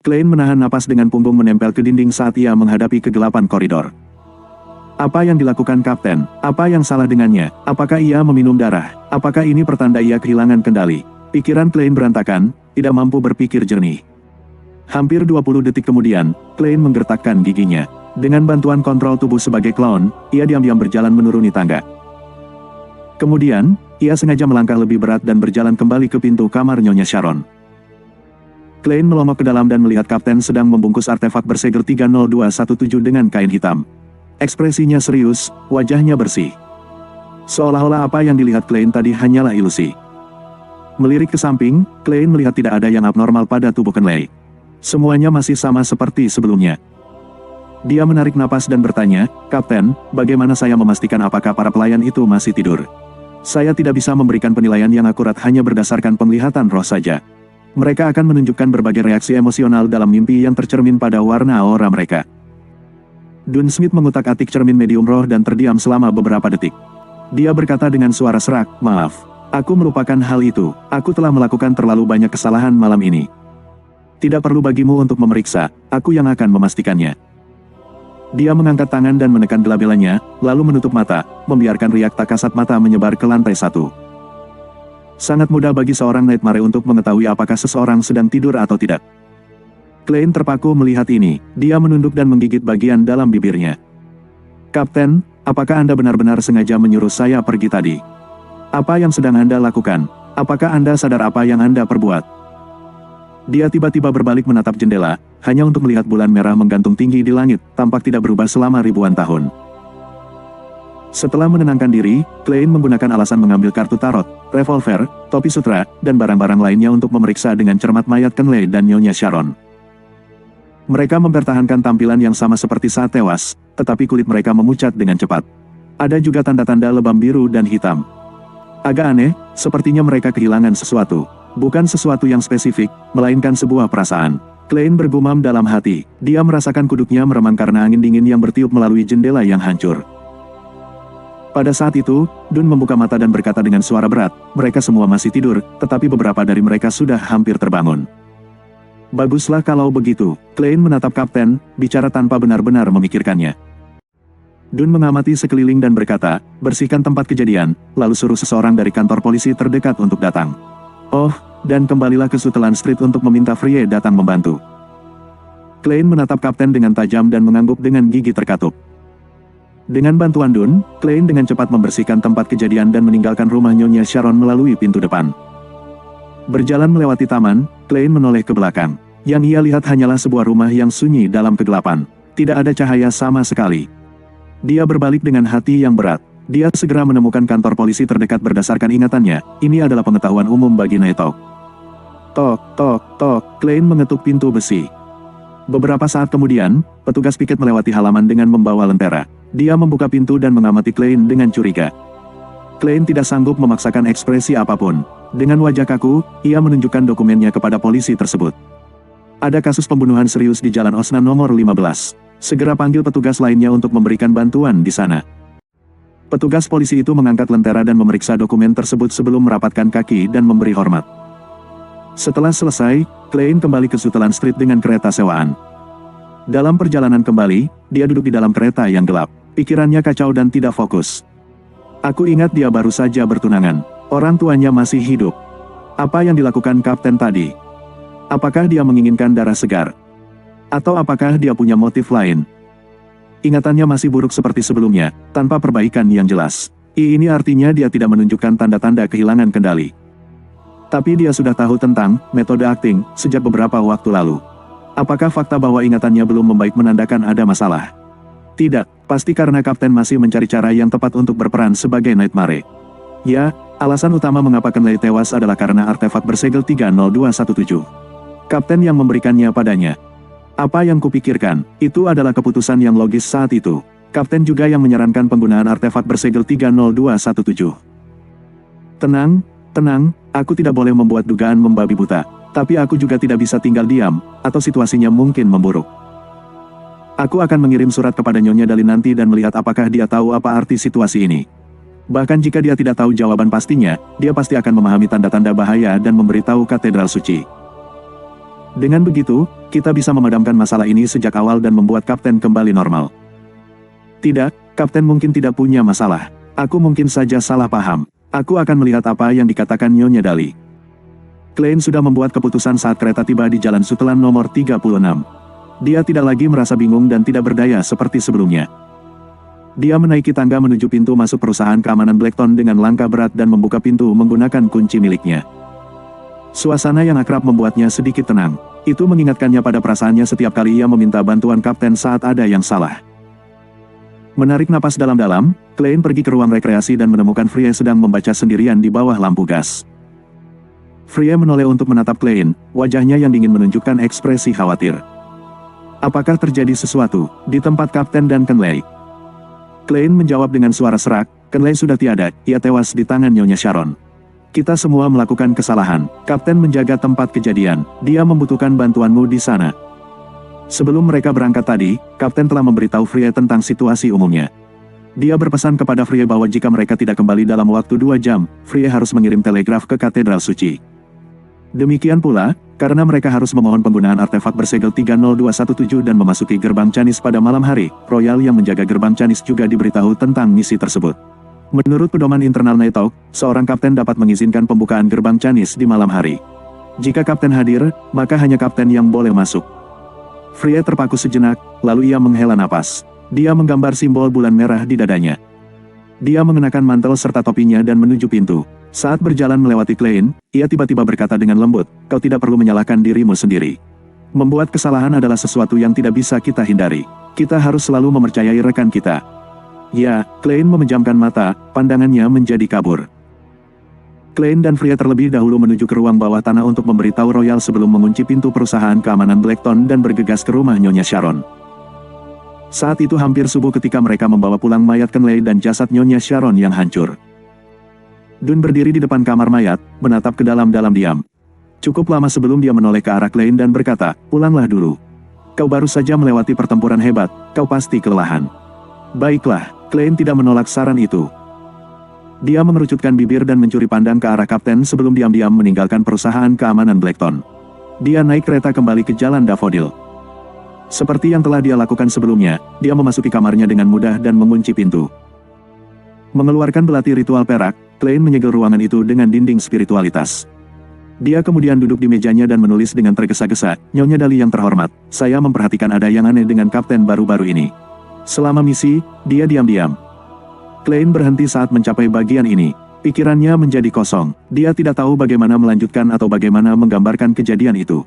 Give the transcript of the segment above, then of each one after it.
Klein menahan napas dengan punggung menempel ke dinding saat ia menghadapi kegelapan koridor. Apa yang dilakukan Kapten? Apa yang salah dengannya? Apakah ia meminum darah? Apakah ini pertanda ia kehilangan kendali? Pikiran Klein berantakan, tidak mampu berpikir jernih. Hampir 20 detik kemudian, Klein menggertakkan giginya. Dengan bantuan kontrol tubuh sebagai clown, ia diam-diam berjalan menuruni tangga. Kemudian, ia sengaja melangkah lebih berat dan berjalan kembali ke pintu kamar Nyonya Sharon. Klein melongok ke dalam dan melihat Kapten sedang membungkus artefak bersegel 30217 dengan kain hitam. Ekspresinya serius, wajahnya bersih. Seolah-olah apa yang dilihat Klein tadi hanyalah ilusi. Melirik ke samping, Klein melihat tidak ada yang abnormal pada tubuh Kenley. Semuanya masih sama seperti sebelumnya. Dia menarik napas dan bertanya, "Kapten, bagaimana saya memastikan apakah para pelayan itu masih tidur? Saya tidak bisa memberikan penilaian yang akurat hanya berdasarkan penglihatan roh saja. Mereka akan menunjukkan berbagai reaksi emosional dalam mimpi yang tercermin pada warna aura mereka." Dun Smith mengutak-atik cermin medium roh dan terdiam selama beberapa detik. Dia berkata dengan suara serak, "Maaf. Aku melupakan hal itu. Aku telah melakukan terlalu banyak kesalahan malam ini. Tidak perlu bagimu untuk memeriksa, aku yang akan memastikannya." Dia mengangkat tangan dan menekan gelabelanya, lalu menutup mata, membiarkan riak tak kasat mata menyebar ke lantai 1. Sangat mudah bagi seorang Nightmare untuk mengetahui apakah seseorang sedang tidur atau tidak. Klein terpaku melihat ini, dia menunduk dan menggigit bagian dalam bibirnya. "Kapten, apakah Anda benar-benar sengaja menyuruh saya pergi tadi? Apa yang sedang Anda lakukan? Apakah Anda sadar apa yang Anda perbuat?" Dia tiba-tiba berbalik menatap jendela, hanya untuk melihat bulan merah menggantung tinggi di langit, tampak tidak berubah selama ribuan tahun. Setelah menenangkan diri, Klein menggunakan alasan mengambil kartu tarot, revolver, topi sutra, dan barang-barang lainnya untuk memeriksa dengan cermat mayat Kenley dan Nyonya Sharon. Mereka mempertahankan tampilan yang sama seperti saat tewas, tetapi kulit mereka memucat dengan cepat. Ada juga tanda-tanda lebam biru dan hitam. Agak aneh, sepertinya mereka kehilangan sesuatu. Bukan sesuatu yang spesifik, melainkan sebuah perasaan. Klein bergumam dalam hati, dia merasakan kuduknya meremang karena angin dingin yang bertiup melalui jendela yang hancur. Pada saat itu, Dun membuka mata dan berkata dengan suara berat, "Mereka semua masih tidur, tetapi beberapa dari mereka sudah hampir terbangun." "Baguslah kalau begitu." Klein menatap Kapten, bicara tanpa benar-benar memikirkannya. Dun mengamati sekeliling dan berkata, "Bersihkan tempat kejadian, lalu suruh seseorang dari kantor polisi terdekat untuk datang. Oh, dan kembalilah ke Sutherland Street untuk meminta Frye datang membantu." Klein menatap Kapten dengan tajam dan mengangguk dengan gigi terkatup. Dengan bantuan Dun, Klein dengan cepat membersihkan tempat kejadian dan meninggalkan rumah Nyonya Sharon melalui pintu depan. Berjalan melewati taman, Klein menoleh ke belakang. Yang ia lihat hanyalah sebuah rumah yang sunyi dalam kegelapan. Tidak ada cahaya sama sekali. Dia berbalik dengan hati yang berat. Dia segera menemukan kantor polisi terdekat berdasarkan ingatannya. Ini adalah pengetahuan umum bagi Nighthawk. Tok, tok, tok, Klein mengetuk pintu besi. Beberapa saat kemudian, petugas piket melewati halaman dengan membawa lentera. Dia membuka pintu dan mengamati Klein dengan curiga. Klein tidak sanggup memaksakan ekspresi apapun. Dengan wajah kaku, ia menunjukkan dokumennya kepada polisi tersebut. "Ada kasus pembunuhan serius di Jalan Osnan nomor 15. Segera panggil petugas lainnya untuk memberikan bantuan di sana." Petugas polisi itu mengangkat lentera dan memeriksa dokumen tersebut sebelum merapatkan kaki dan memberi hormat. Setelah selesai, Klein kembali ke Sutherland Street dengan kereta sewaan. Dalam perjalanan kembali, dia duduk di dalam kereta yang gelap. Pikirannya kacau dan tidak fokus. "Aku ingat dia baru saja bertunangan. Orang tuanya masih hidup. Apa yang dilakukan Kapten tadi? Apakah dia menginginkan darah segar? Atau apakah dia punya motif lain?" Ingatannya masih buruk seperti sebelumnya, tanpa perbaikan yang jelas. Ini artinya dia tidak menunjukkan tanda-tanda kehilangan kendali. Tapi dia sudah tahu tentang metode acting sejak beberapa waktu lalu. Apakah fakta bahwa ingatannya belum membaik menandakan ada masalah? Tidak, pasti karena Kapten masih mencari cara yang tepat untuk berperan sebagai Nightmare. Ya, alasan utama mengapa Kenley tewas adalah karena artefak bersegel 30217. Kapten yang memberikannya padanya. Apa yang kupikirkan, itu adalah keputusan yang logis saat itu. Kapten juga yang menyarankan penggunaan artefak bersegel 30217. Tenang, tenang, aku tidak boleh membuat dugaan membabi buta. Tapi aku juga tidak bisa tinggal diam, atau situasinya mungkin memburuk. Aku akan mengirim surat kepada Nyonya Dali nanti dan melihat apakah dia tahu apa arti situasi ini. Bahkan jika dia tidak tahu jawaban pastinya, dia pasti akan memahami tanda-tanda bahaya dan memberitahu Katedral Suci. Dengan begitu, kita bisa memadamkan masalah ini sejak awal dan membuat Kapten kembali normal. Tidak, Kapten mungkin tidak punya masalah. Aku mungkin saja salah paham. Aku akan melihat apa yang dikatakan Nyonya Dali. Klein sudah membuat keputusan saat kereta tiba di Jalan Sutelan nomor 36. Dia tidak lagi merasa bingung dan tidak berdaya seperti sebelumnya. Dia menaiki tangga menuju pintu masuk perusahaan keamanan Blackton dengan langkah berat dan membuka pintu menggunakan kunci miliknya. Suasana yang akrab membuatnya sedikit tenang. Itu mengingatkannya pada perasaannya setiap kali ia meminta bantuan Kapten saat ada yang salah. Menarik napas dalam-dalam, Klein pergi ke ruang rekreasi dan menemukan Frie sedang membaca sendirian di bawah lampu gas. Frie menoleh untuk menatap Klein, wajahnya yang dingin menunjukkan ekspresi khawatir. Apakah terjadi sesuatu di tempat Kapten dan Kenley? Klein menjawab dengan suara serak, Kenley sudah tiada, ia tewas di tangan Nyonya Sharon. Kita semua melakukan kesalahan. Kapten menjaga tempat kejadian. Dia membutuhkan bantuanmu di sana. Sebelum mereka berangkat tadi, Kapten telah memberitahu Frie tentang situasi umumnya. Dia berpesan kepada Frie bahwa jika mereka tidak kembali dalam waktu 2 jam, Frie harus mengirim telegraf ke Katedral Suci. Demikian pula, karena mereka harus memohon penggunaan artefak bersegel 30217 dan memasuki gerbang Canis pada malam hari, Royal yang menjaga gerbang Canis juga diberitahu tentang misi tersebut. Menurut pedoman internal Nighthawk, seorang kapten dapat mengizinkan pembukaan gerbang Canis di malam hari. Jika kapten hadir, maka hanya kapten yang boleh masuk. Frie terpaku sejenak, lalu ia menghela napas. Dia menggambar simbol bulan merah di dadanya. Dia mengenakan mantel serta topinya dan menuju pintu. Saat berjalan melewati Klein, ia tiba-tiba berkata dengan lembut, "Kau tidak perlu menyalahkan dirimu sendiri. Membuat kesalahan adalah sesuatu yang tidak bisa kita hindari. Kita harus selalu mempercayai rekan kita." Ya, Klein memejamkan mata, pandangannya menjadi kabur. Klein dan Frie terlebih dahulu menuju ke ruang bawah tanah untuk memberitahu Royal sebelum mengunci pintu perusahaan keamanan Blackton dan bergegas ke rumah Nyonya Sharon. Saat itu hampir subuh ketika mereka membawa pulang mayat Kenley dan jasad Nyonya Sharon yang hancur. Dun berdiri di depan kamar mayat, menatap ke dalam-dalam diam. Cukup lama sebelum dia menoleh ke arah Klein dan berkata, "Pulanglah dulu. Kau baru saja melewati pertempuran hebat, kau pasti kelelahan." "Baiklah." Klein tidak menolak saran itu. Dia mengerucutkan bibir dan mencuri pandang ke arah Kapten sebelum diam-diam meninggalkan perusahaan keamanan Blackton. Dia naik kereta kembali ke Jalan Daffodil. Seperti yang telah dia lakukan sebelumnya, dia memasuki kamarnya dengan mudah dan mengunci pintu. Mengeluarkan belati ritual perak, Klein menyegel ruangan itu dengan dinding spiritualitas. Dia kemudian duduk di mejanya dan menulis dengan tergesa-gesa, "Nyonya Dali yang terhormat, saya memperhatikan ada yang aneh dengan Kapten baru-baru ini. Selama misi, dia diam-diam." Klein berhenti saat mencapai bagian ini. Pikirannya menjadi kosong. Dia tidak tahu bagaimana melanjutkan atau bagaimana menggambarkan kejadian itu.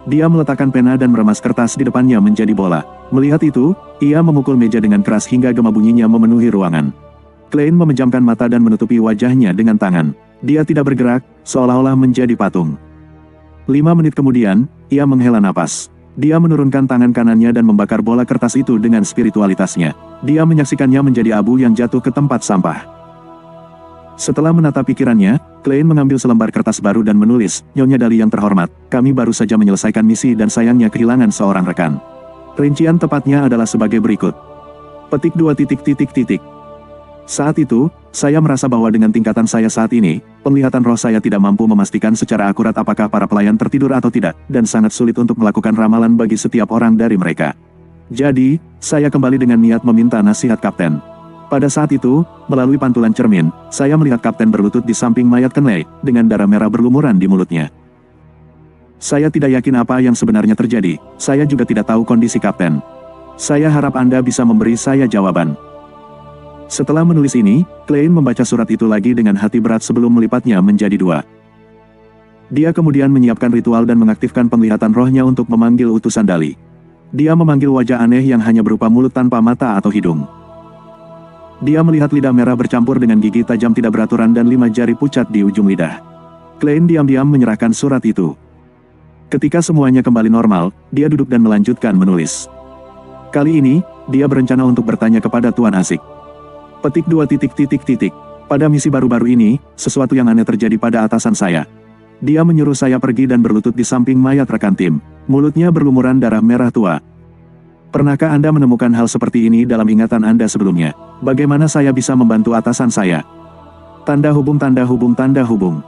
Dia meletakkan pena dan meremas kertas di depannya menjadi bola. Melihat itu, ia memukul meja dengan keras hingga gema bunyinya memenuhi ruangan. Klein memejamkan mata dan menutupi wajahnya dengan tangan. Dia tidak bergerak, seolah-olah menjadi patung. 5 menit kemudian, ia menghela napas. Dia menurunkan tangan kanannya dan membakar bola kertas itu dengan spiritualitasnya. Dia menyaksikannya menjadi abu yang jatuh ke tempat sampah. Setelah menata pikirannya, Klein mengambil selembar kertas baru dan menulis, "Nyonya Dali yang terhormat, kami baru saja menyelesaikan misi dan sayangnya kehilangan seorang rekan. Rincian tepatnya adalah sebagai berikut. Petik 2. Saat itu, saya merasa bahwa dengan tingkatan saya saat ini, penglihatan roh saya tidak mampu memastikan secara akurat apakah para pelayan tertidur atau tidak, dan sangat sulit untuk melakukan ramalan bagi setiap orang dari mereka. Jadi, saya kembali dengan niat meminta nasihat Kapten. Pada saat itu, melalui pantulan cermin, saya melihat Kapten berlutut di samping mayat Kenley, dengan darah merah berlumuran di mulutnya. Saya tidak yakin apa yang sebenarnya terjadi, saya juga tidak tahu kondisi Kapten. Saya harap Anda bisa memberi saya jawaban." Setelah menulis ini, Klein membaca surat itu lagi dengan hati berat sebelum melipatnya menjadi 2. Dia kemudian menyiapkan ritual dan mengaktifkan penglihatan rohnya untuk memanggil utusan Dali. Dia memanggil wajah aneh yang hanya berupa mulut tanpa mata atau hidung. Dia melihat lidah merah bercampur dengan gigi tajam tidak beraturan dan 5 jari pucat di ujung lidah. Klein diam-diam menyerahkan surat itu. Ketika semuanya kembali normal, dia duduk dan melanjutkan menulis. Kali ini, dia berencana untuk bertanya kepada Tuan Asik. Petik 2. Pada misi baru-baru ini, sesuatu yang aneh terjadi pada atasan saya. Dia menyuruh saya pergi dan berlutut di samping mayat rekan tim. Mulutnya berlumuran darah merah tua. Pernahkah Anda menemukan hal seperti ini dalam ingatan Anda sebelumnya? Bagaimana saya bisa membantu atasan saya? Tanda hubung.